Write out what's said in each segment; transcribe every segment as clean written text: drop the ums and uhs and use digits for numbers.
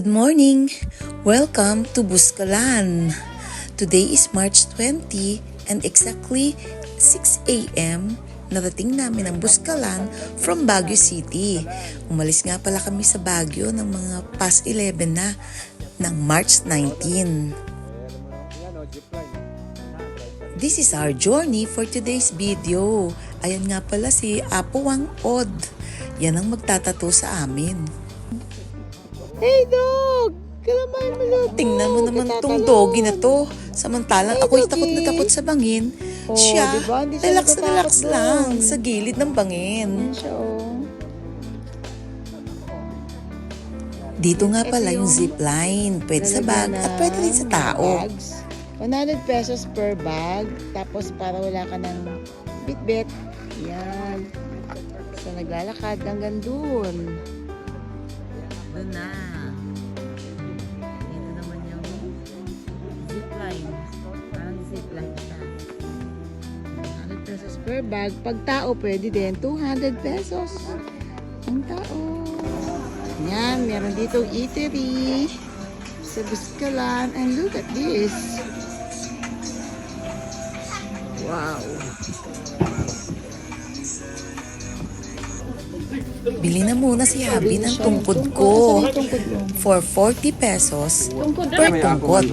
Good morning! Welcome to Buscalan. Today is March 20 and exactly 6 a.m. narating namin ang Buscalan from Baguio City. Umalis nga pala kami sa Baguio ng mga past 11 na ng March 19. This is our journey for today's video. Ayan nga pala si Apo Wang Od. Yan ang magtatato sa amin. Hey, dog! Kalamay mo lang. Tingnan mo naman tong doggy na to. Samantalang ako'y takot na takot sa bangin. Oh, Siya, diba? Hindi siya relax na relax natatakot lang doon. sa gilid ng bangin. Ayan siya, oh. Dito nga Ito pala yung yung zip line. Pwede sa bag Lalagyan at pwede din sa ng tao. bags. 100 pesos per bag. Tapos para wala ka ng bit-bit. Yan. So naglalakad hanggang dun. Doon na. Ito naman yung zip line. Parang zip line siya. 100 pesos per bag. Pag tao, pwede din. 200 pesos. Ang tao. Yan. Meron ditong eatery sa Buscalan. And look at this. Wow. Bili na muna si Habi ng tungkod ko. Asan yung tungkod mo? For 40 pesos per tungkod.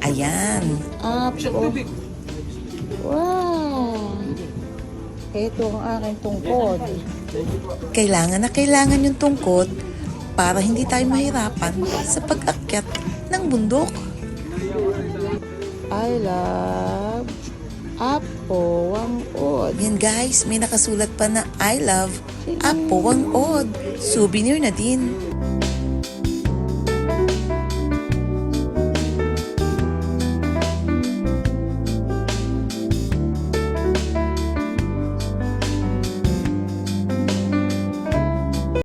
Ayan. Apo. Wow. Ito ang aking tungkod. Kailangan na kailangan yung tungkod para hindi tayo mahirapan sa pag-akyat ng bundok. I love Apo Wang Od. Yan guys, may nakasulat pa na I love Apo Wang Od. Souvenir na din.